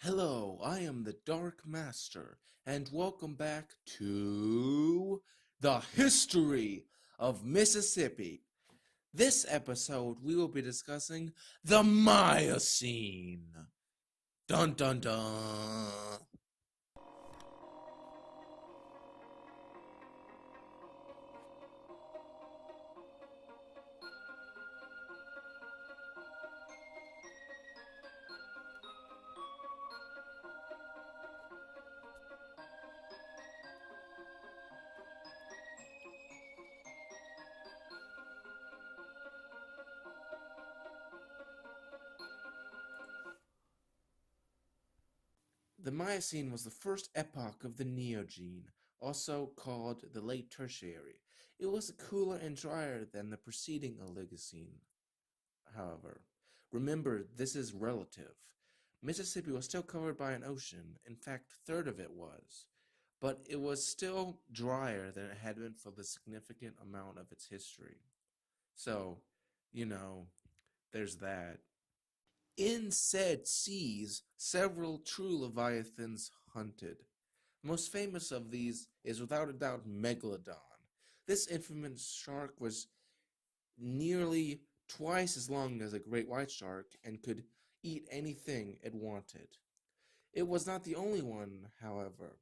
Hello, I am the Dark Master, and welcome back to the history of Mississippi. This episode, we will be discussing the Miocene. Dun dun dun. The Miocene was the first epoch of the Neogene, also called the Late Tertiary. It was cooler and drier than the preceding Oligocene, however. Remember, this is relative. Mississippi was still covered by an ocean. In fact, a third of it was. But it was still drier than it had been for the significant amount of its history. So, you know, there's that. In said seas, several true leviathans hunted. Most famous of these is without a doubt Megalodon. This infamous shark was nearly twice as long as a great white shark and could eat anything it wanted. It was not the only one, however.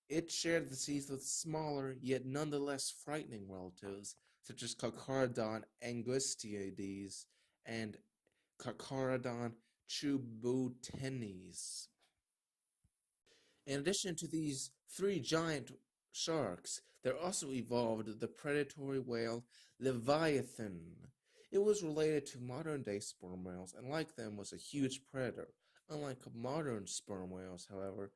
It shared the seas with smaller, yet nonetheless frightening relatives, such as Carcharodon angustiades and Carcharodon chubutenes. In addition to these three giant sharks, there also evolved the predatory whale Leviathan. It was related to modern-day sperm whales and like them was a huge predator. Unlike modern sperm whales, however,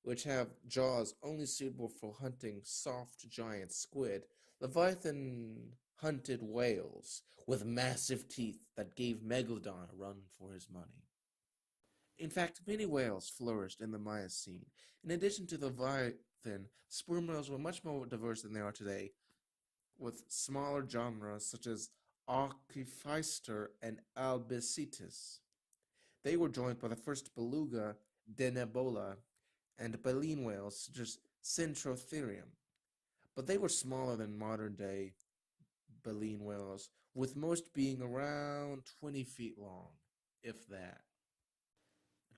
which have jaws only suitable for hunting soft giant squid, Leviathan hunted whales with massive teeth that gave Megalodon a run for his money. In fact, many whales flourished in the Miocene. In addition to the Leviathan, sperm whales were much more diverse than they are today, with smaller genera such as Archaephyster and Albicetus. They were joined by the first beluga, Denebola, and baleen whales such as Centrotherium. But they were smaller than modern-day baleen whales, with most being around 20 feet long, if that.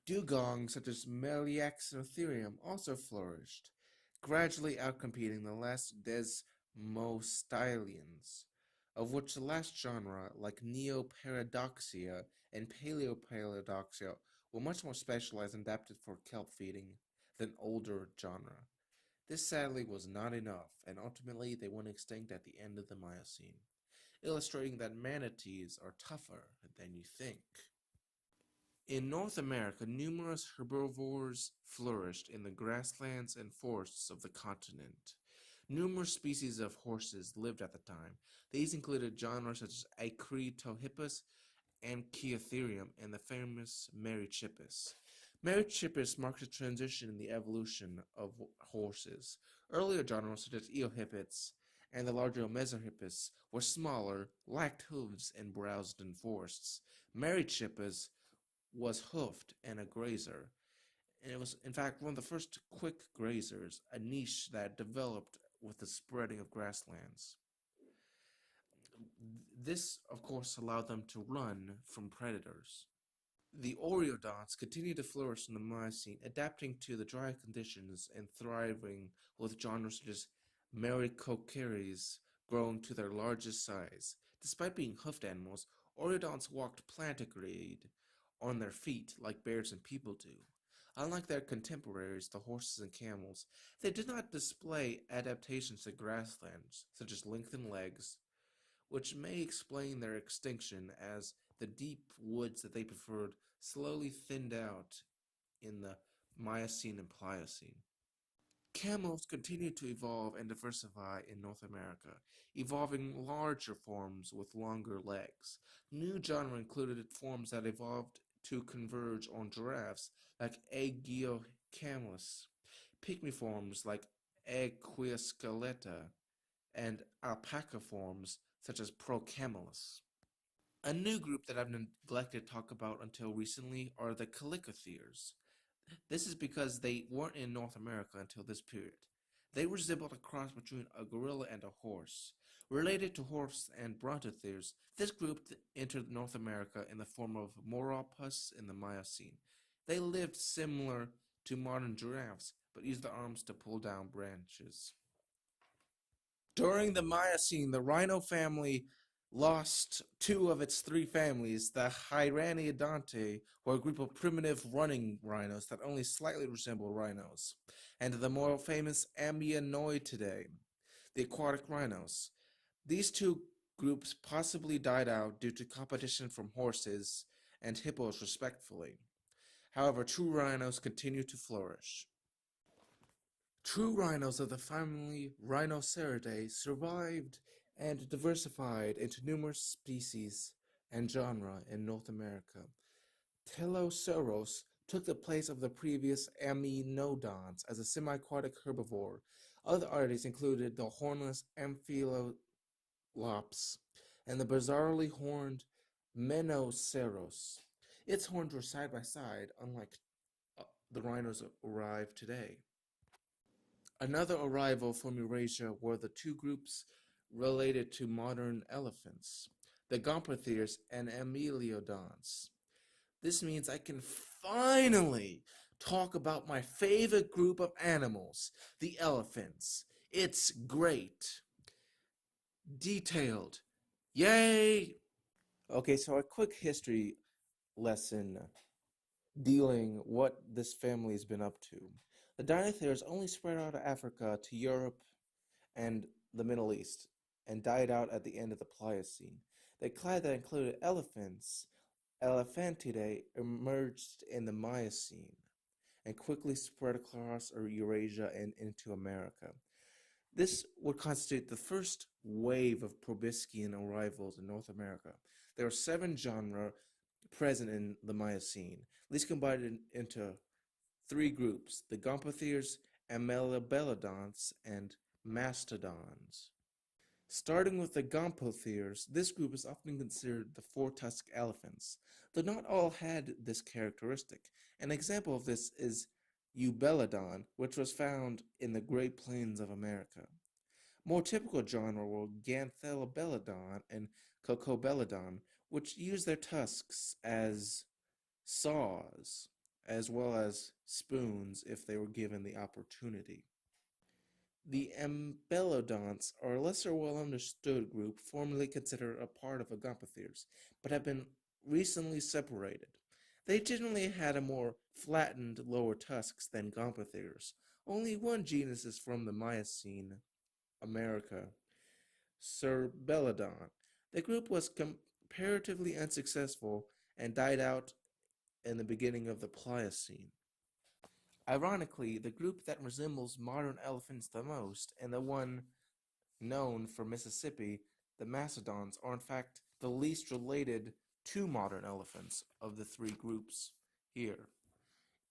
Dugongs such as Meliaxotherium also flourished, gradually outcompeting the last desmostylians, of which the last genre, like Neoparadoxia and Paleoparadoxia, were much more specialized and adapted for kelp feeding than older genre. This sadly was not enough, and ultimately they went extinct at the end of the Miocene, illustrating that manatees are tougher than you think. In North America, numerous herbivores flourished in the grasslands and forests of the continent. Numerous species of horses lived at the time. These included genera such as Acritohippus, Anchiatherium, and the famous Merychippus. Merychippus marks a transition in the evolution of horses. Earlier genera such as Eohippus and the larger Mesohippus were smaller, lacked hooves, and browsed in forests. Merychippus was hoofed and a grazer, and it was in fact one of the first quick grazers, a niche that developed with the spreading of grasslands. This, of course, allowed them to run from predators. The Oreodonts continued to flourish in the Miocene, adapting to the dry conditions and thriving with genres such as Merycoceres growing to their largest size. Despite being hoofed animals, Oreodonts walked plantigrade on their feet like bears and people do. Unlike their contemporaries, the horses and camels, they did not display adaptations to grasslands, such as lengthened legs, which may explain their extinction as the deep woods that they preferred slowly thinned out in the Miocene and Pliocene. Camels continued to evolve and diversify in North America, evolving larger forms with longer legs. New genre included forms that evolved to converge on giraffes like Agiocamelus, pygmy forms like Equioskeleta, and alpaca forms such as Procamelus. A new group that I've neglected to talk about until recently are the Calicotheres. This is because they weren't in North America until this period. They resembled a cross between a gorilla and a horse. Related to horse and brontotheres, this group entered North America in the form of Mauropus in the Miocene. They lived similar to modern giraffes, but used their arms to pull down branches. During the Miocene, the rhino family lost two of its three families. The Hyraniodontae were a group of primitive running rhinos that only slightly resemble rhinos, and the more famous Amionoideae, the aquatic rhinos. These two groups possibly died out due to competition from horses and hippos respectively. However, true rhinos continue to flourish. True rhinos of the family Rhinoceridae survived and diversified into numerous species and genera in North America. Telosauros took the place of the previous Amynodons as a semi-aquatic herbivore. Other oddities included the hornless Amphilops and the bizarrely horned Menoceros. Its horns were side by side, unlike the rhinos arrived today. Another arrival from Eurasia were the two groups related to modern elephants, the Gomphotheres and Megalodons. This means I can finally talk about my favorite group of animals, the elephants. It's great. Detailed. Yay! Okay, so a quick history lesson dealing what this family has been up to. The Dinotheres only spread out of Africa to Europe and the Middle East and died out at the end of the Pliocene. The clade that included elephants, Elephantidae, emerged in the Miocene and quickly spread across Eurasia and into America. This would constitute the first wave of proboscidean arrivals in North America. There are 7 genera present in the Miocene. These combined into 3 groups, the Gomphotheres, Megalodons, and Mastodons. Starting with the Gomphotheres, this group is often considered the four-tusked elephants, though not all had this characteristic. An example of this is Megalodon, which was found in the Great Plains of America. More typical genera were Ganthelobelodon and Cocobelodon, which used their tusks as saws, as well as spoons if they were given the opportunity. The Embelodonts are a lesser well-understood group formerly considered a part of Agamphotheres, but have been recently separated. They generally had a more flattened lower tusks than Gomphotheres. Only one genus is from the Miocene, America, Cerbelodon. The group was comparatively unsuccessful and died out in the beginning of the Pliocene. Ironically, the group that resembles modern elephants the most, and the one known for Mississippi, the Mastodons, are in fact the least related to modern elephants of the 3 groups here.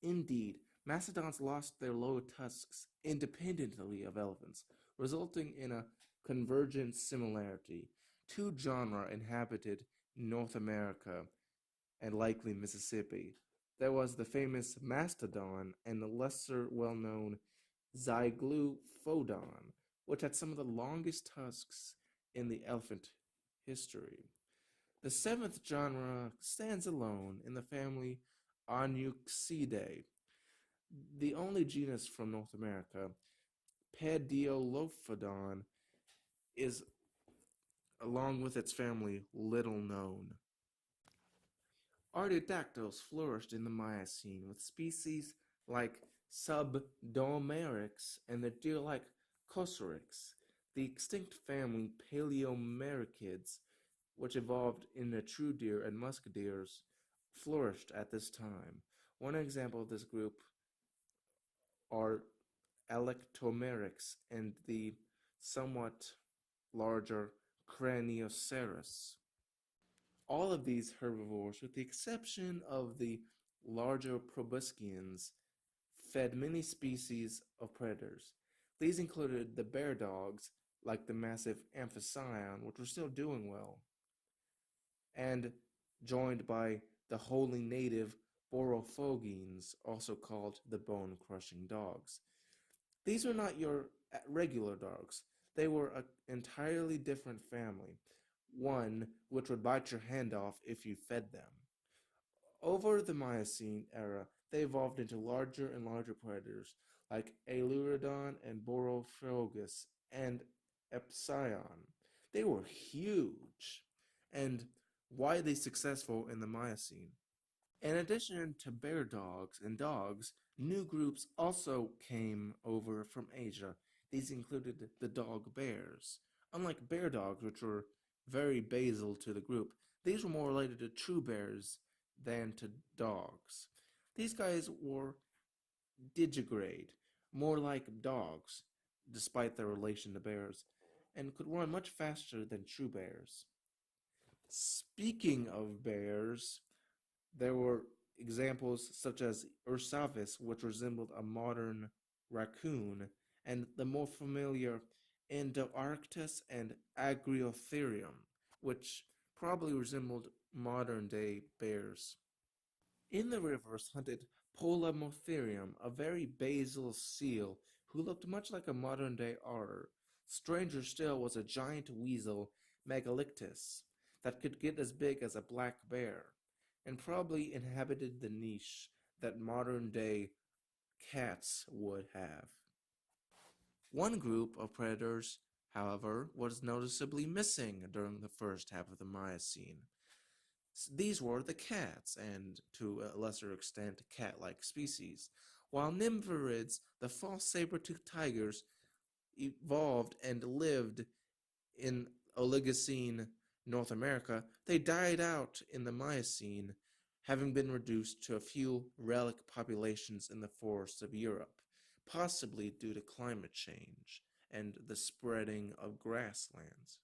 Indeed, Mastodons lost their lower tusks independently of elephants, resulting in a convergent similarity. 2 genera inhabited North America and likely Mississippi. There was the famous Mastodon and the lesser well-known Zyglophodon, which had some of the longest tusks in the elephant history. The 7th genre stands alone in the family Onyxidae, the only genus from North America. Pediolophodon is, along with its family, little known. Artiodactyls flourished in the Miocene, with species like Subdomerix and the deer-like Cosorix. The extinct family Paleomericids, which evolved into true deer and musk deers, flourished at this time. One example of this group are Alectomerix and the somewhat larger Cranioceros. All of these herbivores, with the exception of the larger proboscideans, fed many species of predators. These included the bear dogs, like the massive Amphision, which were still doing well, and joined by the wholly native Borophogines, also called the bone-crushing dogs. These were not your regular dogs. They were an entirely different family, one which would bite your hand off if you fed them. Over the Miocene era, they evolved into larger and larger predators like Ailurodon and Borophagus and Epsion. They were huge and widely successful in the Miocene. In addition to bear dogs and dogs, new groups also came over from Asia. These included the dog bears. Unlike bear dogs, which were very basal to the group, these were more related to true bears than to dogs. These guys were digigrade, more like dogs, despite their relation to bears, and could run much faster than true bears. Speaking of bears, there were examples such as Ursavis, which resembled a modern raccoon, and the more familiar Endoarctus and Agriotherium, which probably resembled modern-day bears. In the rivers hunted Polemotherium, a very basal seal who looked much like a modern-day otter. Stranger still was a giant weasel, Megalictus, that could get as big as a black bear, and probably inhabited the niche that modern-day cats would have. One group of predators, however, was noticeably missing during the first half of the Miocene. These were the cats, and to a lesser extent, cat-like species. While nympherids, the false saber-toothed tigers, evolved and lived in Oligocene North America, they died out in the Miocene, having been reduced to a few relic populations in the forests of Europe, possibly due to climate change and the spreading of grasslands.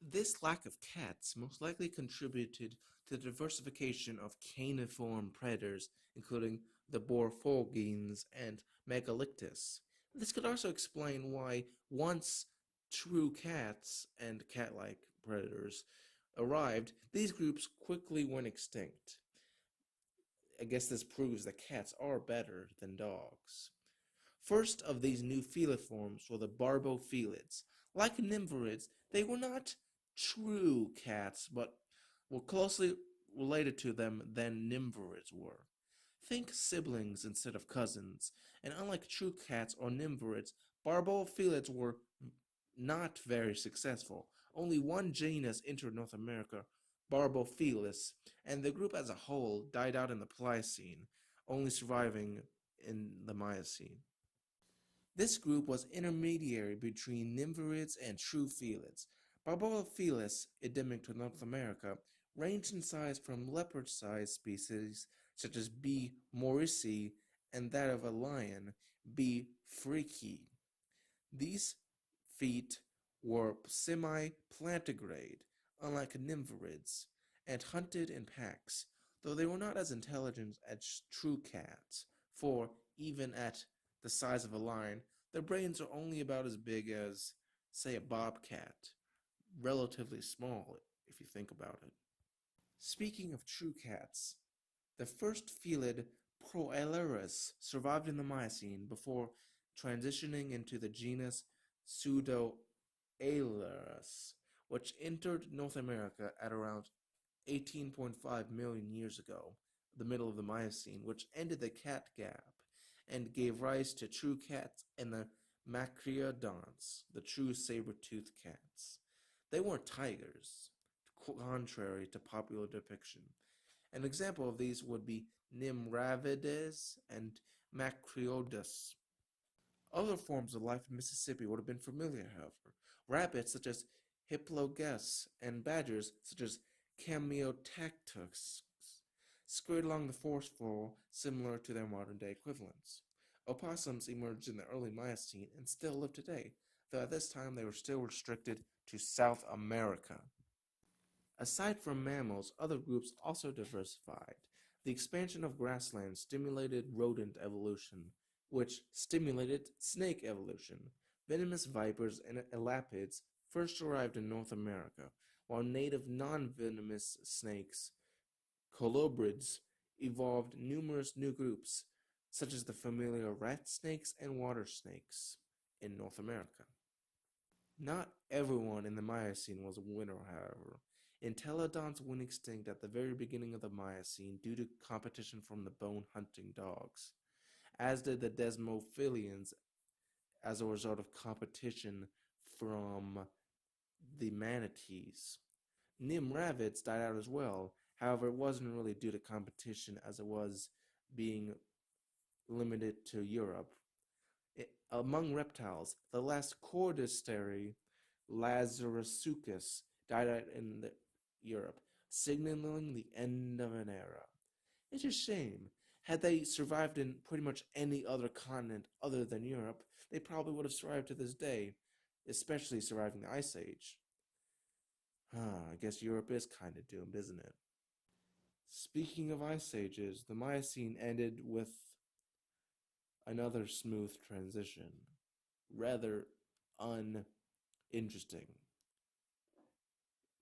This lack of cats most likely contributed to the diversification of caniform predators, including the Borophogines and Megalictus. This could also explain why once true cats and cat-like predators arrived, these groups quickly went extinct. I guess this proves that cats are better than dogs. First of these new feliforms were the Barbophilids. Like nympherids, they were not true cats, but were closely related to them than nympherids were. Think siblings instead of cousins, and unlike true cats or nympherids, Barbophilids were not very successful. Only one genus entered North America, Barbophilus, and the group as a whole died out in the Pliocene, only surviving in the Miocene. This group was intermediary between nympherids and true felids. Barbophilus, endemic to North America, ranged in size from leopard-sized species such as B. morrisi and that of a lion, B. freaky. These feet were semi-plantigrade, unlike nympherids, and hunted in packs, though they were not as intelligent as true cats, for even at the size of a lion, their brains are only about as big as, say, a bobcat. Relatively small, if you think about it. Speaking of true cats, the first felid Proailurus survived in the Miocene before transitioning into the genus Pseudoailurus, which entered North America at around 18.5 million years ago, the middle of the Miocene, which ended the cat gap and gave rise to true cats and the Mastodons, the true saber-toothed cats. They weren't tigers, contrary to popular depiction. An example of these would be Nimravides and Macreodus. Other forms of life in Mississippi would have been familiar, however. Rabbits such as Hiplogus and badgers such as Chamiotactus scurried along the forest floor similar to their modern-day equivalents. Opossums emerged in the early Miocene and still live today, though at this time they were still restricted to South America. Aside from mammals, other groups also diversified. The expansion of grasslands stimulated rodent evolution, which stimulated snake evolution. Venomous vipers and elapids first arrived in North America, while native non-venomous snakes, colubrids, evolved numerous new groups, such as the familiar rat snakes and water snakes in North America. Not everyone in the Miocene was a winner, however. Entelodonts went extinct at the very beginning of the Miocene due to competition from the bone-hunting dogs, as did the Desmophilians as a result of competition from the manatees. Nimravids died out as well. However, it wasn't really due to competition as it was being limited to Europe. Among reptiles, the last Chordosteri, Lazarasuchus, died out in Europe, signaling the end of an era. It's a shame. Had they survived in pretty much any other continent other than Europe, they probably would have survived to this day, especially surviving the Ice Age. I guess Europe is kind of doomed, isn't it? Speaking of Ice Ages, the Miocene ended with another smooth transition. Rather uninteresting.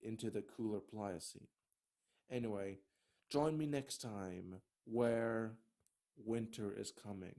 Into the cooler Pliocene. Anyway, join me next time where winter is coming.